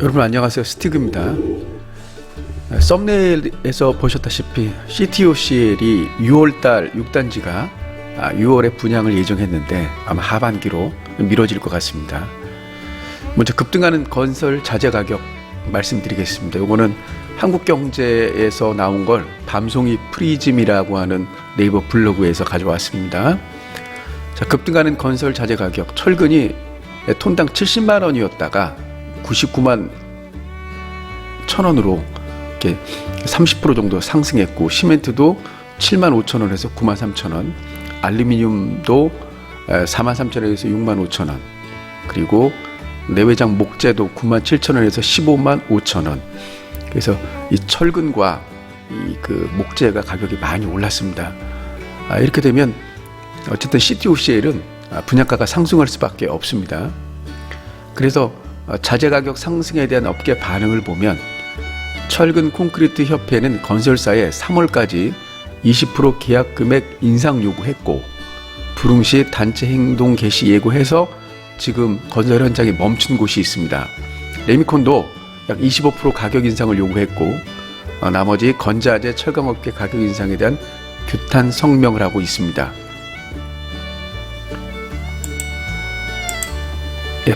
여러분 안녕하세요, 스티그입니다. 썸네일에서 보셨다시피 CTOCL이 6월달 6단지가 6월에 분양을 예정했는데 아마 하반기로 미뤄질 것 같습니다. 먼저 급등하는 건설 자재 가격 말씀드리겠습니다. 이거는 한국경제에서 나온 걸 밤송이 프리즘이라고 하는 네이버 블로그에서 가져왔습니다. 자, 급등하는 건설 자재 가격, 철근이 톤당 70만 원이었다가 99만 1,000원으로 이렇게 30% 정도 상승했고, 시멘트도 7만 5천 원에서 9만 3천 원, 알루미늄도 4만 3천 원에서 6만 5천 원, 그리고 내외장 목재도 9만 7천 원에서 15만 5천 원. 그래서 이 철근과 이 그 목재가 가격이 많이 올랐습니다. 이렇게 되면 어쨌든 CTOCL은 분양가가 상승할 수밖에 없습니다. 그래서 자재 가격 상승에 대한 업계 반응을 보면 철근 콘크리트 협회는 건설사에 3월까지 20% 계약 금액 인상 요구했고, 불응시 단체 행동 개시 예고해서 지금 건설 현장이 멈춘 곳이 있습니다. 레미콘도 약 25% 가격 인상을 요구했고, 나머지 건자재 철강업계 가격 인상에 대한 규탄 성명을 하고 있습니다.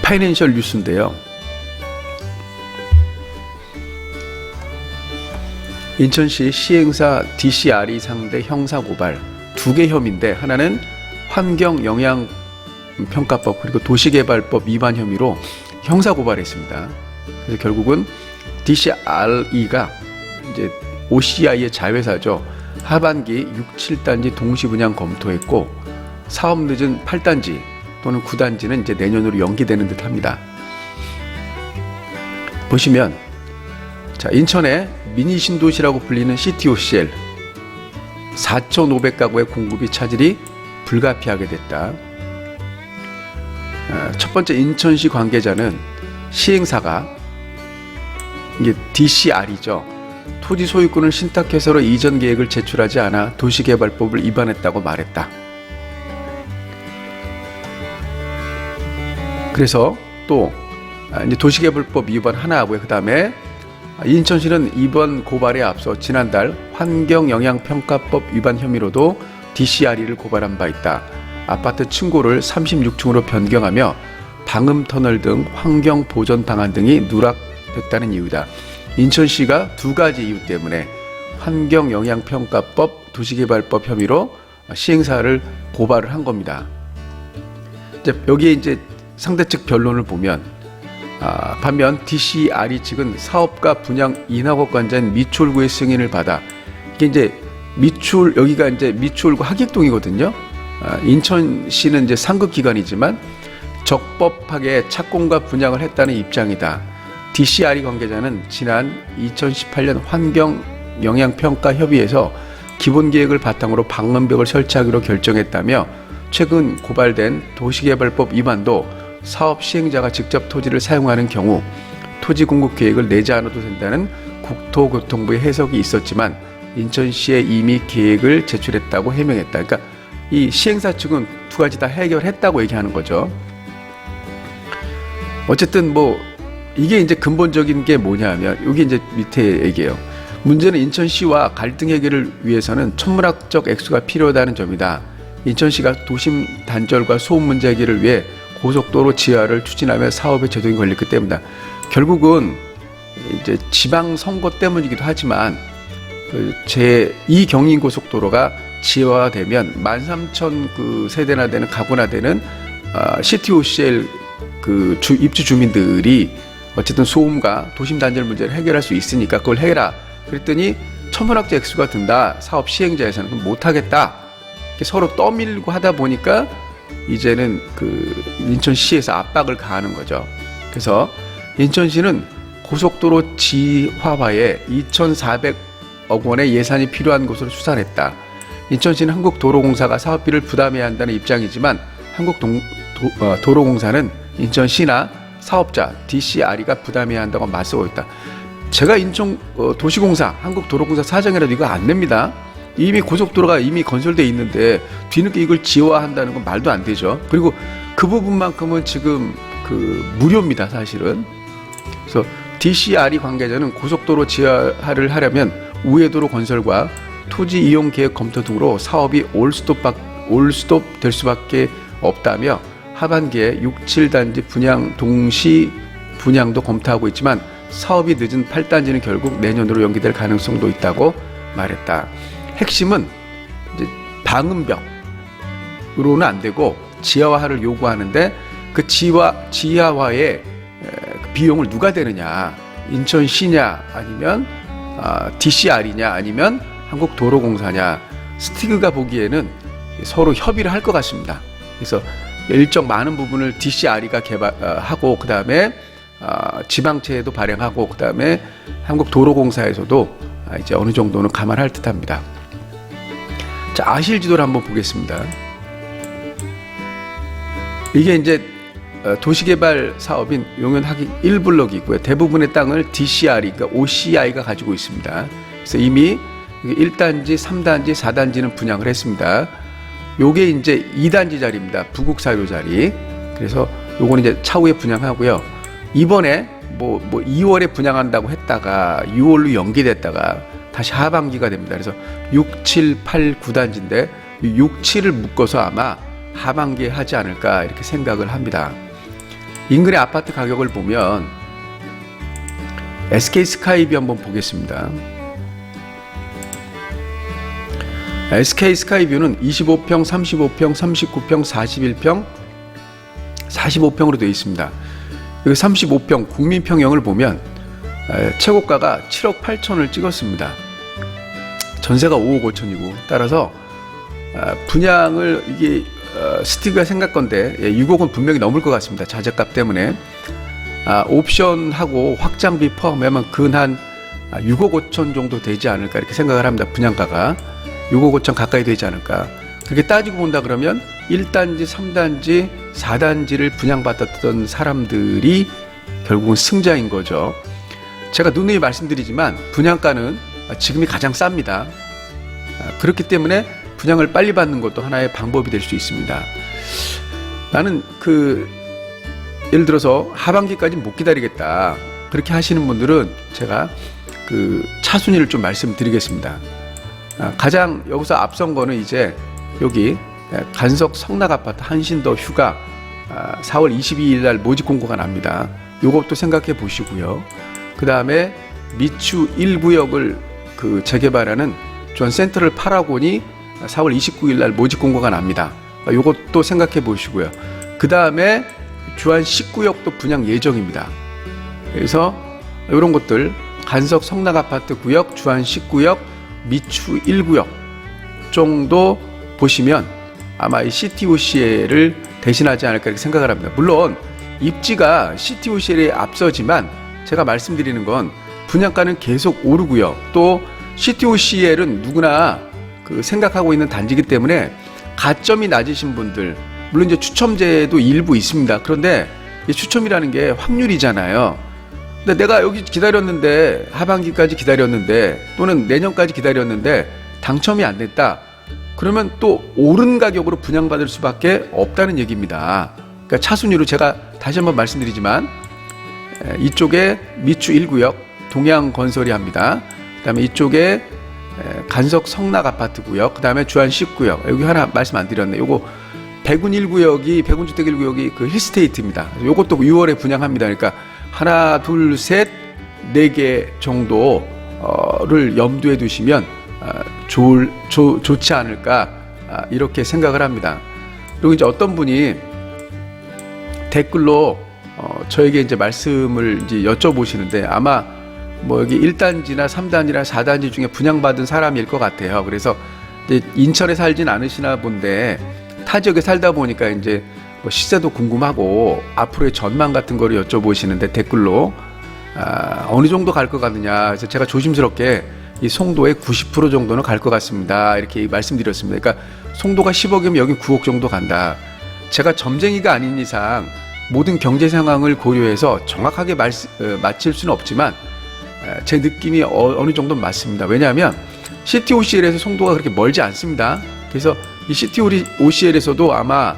파이낸셜 뉴스인데요. 인천시 시행사 DCRE 상대 형사고발 2개 혐의인데, 하나는 환경영향평가법 그리고 도시개발법 위반 혐의로 형사고발했습니다. 그래서 결국은 DCRE가 이제 OCI의 자회사죠. 하반기 6, 7단지 동시 분양 검토했고, 사업 늦은 8단지 또는 9단지는 이제 내년으로 연기되는 듯 합니다. 보시면, 자, 인천의 미니 신도시라고 불리는 CTOCL 4,500가구의 공급이 차질이 불가피하게 됐다. 첫 번째 인천시 관계자는 시행사가 이게 DCR이죠. 토지 소유권을 신탁해서로 이전 계획을 제출하지 않아 도시개발법을 위반했다고 말했다. 그래서 또 이제 도시개발법 위반 하나 하고요. 그 다음에 인천시는 이번 고발에 앞서 지난달 환경영향평가법 위반 혐의로도 DCRE를 고발한 바 있다. 아파트 층고를 36층으로 변경하며 방음터널 등 환경보전 방안 등이 누락됐다는 이유다. 인천시가 2가지 이유 때문에 환경영향평가법, 도시개발법 혐의로 시행사를 고발을 한 겁니다. 여기에 이제 상대 측 변론을 보면, 반면 DCRE 측은 사업가 분양 인하업 관자인 미추홀구의 승인을 받아, 이게 이제 여기가 이제 미추홀구 하객동이거든요. 인천시는 이제 상급기관이지만 적법하게 착공과 분양을 했다는 입장이다. DCRE 관계자는 지난 2018년 환경영향평가협의회에서 기본계획을 바탕으로 방음벽을 설치하기로 결정했다며, 최근 고발된 도시개발법 위반도 사업 시행자가 직접 토지를 사용하는 경우 토지 공급 계획을 내지 않아도 된다는 국토교통부의 해석이 있었지만 인천시에 이미 계획을 제출했다고 해명했다. 그러니까 이 시행사 측은 2가지 다 해결했다고 얘기하는 거죠. 어쨌든 뭐 이게 이제 근본적인 게 뭐냐면, 여기 이제 밑에 얘기해요. 문제는 인천시와 갈등 해결을 위해서는 천문학적 액수가 필요하다는 점이다. 인천시가 도심 단절과 소음 문제 해결을 위해 고속도로 지하를 추진하며 사업에 제동이 걸렸기 때문이다. 결국은 이제 지방선거 때문이기도 하지만 제2 경인고속도로가 지하화되면 13,000 그 세대나 되는 가구나 되는 CTOCL 그 입주 주민들이 어쨌든 소음과 도심 단절 문제를 해결할 수 있으니까 그걸 해라. 그랬더니 천문학적 액수가 든다. 사업 시행자에서는 그럼 못하겠다. 서로 떠밀고 하다 보니까 이제는 그 인천시에서 압박을 가하는 거죠. 그래서 인천시는 고속도로 지하화에 2,400억 원의 예산이 필요한 것으로 추산했다. 인천시는 한국도로공사가 사업비를 부담해야 한다는 입장이지만 한국도로공사는 인천시나 사업자 DCRE가 부담해야 한다고 맞서고 있다. 제가 인천 도시공사, 한국도로공사 사장이라도 이거 안 냅니다. 이미 고속도로가 이미 건설돼 있는데 뒤늦게 이걸 지하화한다는 건 말도 안 되죠. 그리고 그 부분만큼은 지금 그 무료입니다, 사실은. 그래서 DCRE 관계자는 고속도로 지하화를 하려면 우회도로 건설과 토지 이용 계획 검토 등으로 사업이 올스톱 될 수밖에 없다며 하반기에 6, 7단지 분양 동시 분양도 검토하고 있지만 사업이 늦은 8단지는 결국 내년으로 연기될 가능성도 있다고 말했다. 핵심은 이제 방음벽으로는 안 되고 지하화를 요구하는데 그 지하화의 비용을 누가 대느냐, 인천시냐 아니면 DCR이냐 아니면 한국도로공사냐. 스티그가 보기에는 서로 협의를 할 것 같습니다. 그래서 일정 많은 부분을 DCR이가 개발하고 그 다음에 지방채도 발행하고 그 다음에 한국도로공사에서도 이제 어느 정도는 감안할 듯합니다. 자, 아실지도를 한번 보겠습니다. 이게 이제 도시개발 사업인 용현하기 1블럭이 있고요. 대부분의 땅을 DCR이, 그러니까 OCI가 가지고 있습니다. 그래서 이미 1단지, 3단지, 4단지는 분양을 했습니다. 요게 이제 2단지 자리입니다. 부국사료 자리. 그래서 요거는 이제 차후에 분양하고요. 이번에 뭐 2월에 분양한다고 했다가 6월로 연기됐다가 다시 하반기가 됩니다. 그래서 6, 7, 8, 9단지인데 6, 7을 묶어서 아마 하반기에 하지 않을까 이렇게 생각을 합니다. 인근의 아파트 가격을 보면 SK 스카이뷰 한번 보겠습니다. SK 스카이뷰는 25평, 35평, 39평, 41평, 45평으로 되어 있습니다. 여기 35평 국민평형을 보면 최고가가 7억 8천을 찍었습니다. 전세가 5억 5천이고 따라서 분양을 이게 스티그가 생각건데 6억은 분명히 넘을 것 같습니다. 자재값 때문에. 옵션하고 확장비 포함하면 근 6억 5천 정도 되지 않을까 이렇게 생각을 합니다. 분양가가 6억 5천 가까이 되지 않을까. 그렇게 따지고 본다 그러면 1단지, 3단지, 4단지를 분양받았던 사람들이 결국은 승자인 거죠. 제가 누누이 말씀드리지만 분양가는 지금이 가장 쌉니다. 그렇기 때문에 분양을 빨리 받는 것도 하나의 방법이 될 수 있습니다. 나는 예를 들어서 하반기까지 못 기다리겠다 그렇게 하시는 분들은 제가 차순위를 좀 말씀드리겠습니다. 가장 여기서 앞선 거는 이제 여기 간석 성락아파트 한신더 휴가 4월 22일 날 모집 공고가 납니다. 요것도 생각해 보시고요. 그 다음에 미추 1구역을 재개발하는 주한 센트럴 파라곤이 4월 29일 날 모집 공고가 납니다. 요것도 생각해 보시고요. 그 다음에 주한 10구역도 분양 예정입니다. 그래서 이런 것들 간석 성락아파트 구역, 주한 10구역, 미추 1구역 정도 보시면 아마 이 CTOCL을 대신하지 않을까 이렇게 생각을 합니다. 물론 입지가 CTOCL에 앞서지만 제가 말씀드리는 건 분양가는 계속 오르고요. 또 CTOCL은 누구나 생각하고 있는 단지이기 때문에 가점이 낮으신 분들, 물론 이제 추첨제도 일부 있습니다. 그런데 이 추첨이라는 게 확률이잖아요. 근데 내가 여기 기다렸는데 하반기까지 기다렸는데 또는 내년까지 기다렸는데 당첨이 안 됐다. 그러면 또 오른 가격으로 분양받을 수밖에 없다는 얘기입니다. 그러니까 차순위로 제가 다시 한번 말씀드리지만 이쪽에 미추 1구역 동양건설이 합니다. 그 다음에 이쪽에 간석 성락아파트 구역, 그 다음에 주한 10구역. 여기 하나 말씀 안 드렸네. 요거 백운 1구역이 백운주택 1구역이 힐스테이트입니다. 요것도 6월에 분양합니다. 그러니까 하나, 둘, 셋, 4개 정도를 염두에 두시면 좋지 않을까 이렇게 생각을 합니다. 그리고 이제 어떤 분이 댓글로 저에게 이제 말씀을 이제 여쭤보시는데 아마 여기 1단지나 3단지나 4단지 중에 분양받은 사람일 것 같아요. 그래서 이제 인천에 살진 않으시나 본데 타 지역에 살다 보니까 이제 시세도 궁금하고 앞으로의 전망 같은 거를 여쭤보시는데 댓글로 어느 정도 갈 것 같느냐. 그래서 제가 조심스럽게 이 송도의 90% 정도는 갈 것 같습니다. 이렇게 말씀드렸습니다. 그러니까 송도가 10억이면 여기 9억 정도 간다. 제가 점쟁이가 아닌 이상 모든 경제 상황을 고려해서 정확하게 맞힐 수는 없지만 제 느낌이 어느 정도 맞습니다. 왜냐하면 CTOCL에서 송도가 그렇게 멀지 않습니다. 그래서 이 CTOCL에서도 아마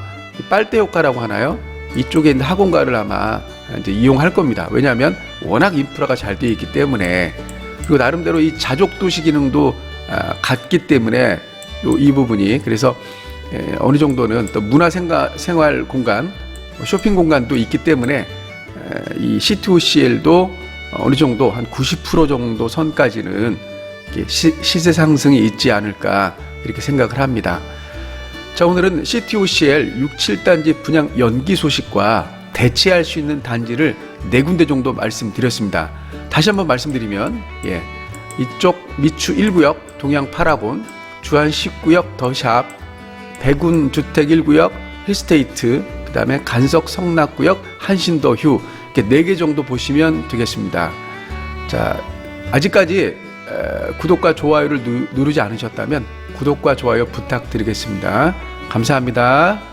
빨대 효과라고 하나요? 이쪽에 있는 학원가를 아마 이제 이용할 겁니다. 왜냐하면 워낙 인프라가 잘 되어 있기 때문에, 그리고 나름대로 이 자족 도시 기능도 같기 때문에 이 부분이, 그래서 어느 정도는 또 문화 생활 공간, 쇼핑 공간도 있기 때문에 이 C2OCL도 어느 정도 한 90% 정도 선까지는 시세 상승이 있지 않을까 이렇게 생각을 합니다. 자, 오늘은 C2OCL 6, 7단지 분양 연기 소식과 대체할 수 있는 단지를 4군데 정도 말씀드렸습니다. 다시 한번 말씀드리면, 이쪽 미추 1구역 동양 파라곤, 주안 10구역 더샵, 백운 주택 1구역 힐스테이트, 그 다음에 간석 성락구역 한신더휴, 이렇게 4개 정도 보시면 되겠습니다. 자, 아직까지 구독과 좋아요를 누르지 않으셨다면 구독과 좋아요 부탁드리겠습니다. 감사합니다.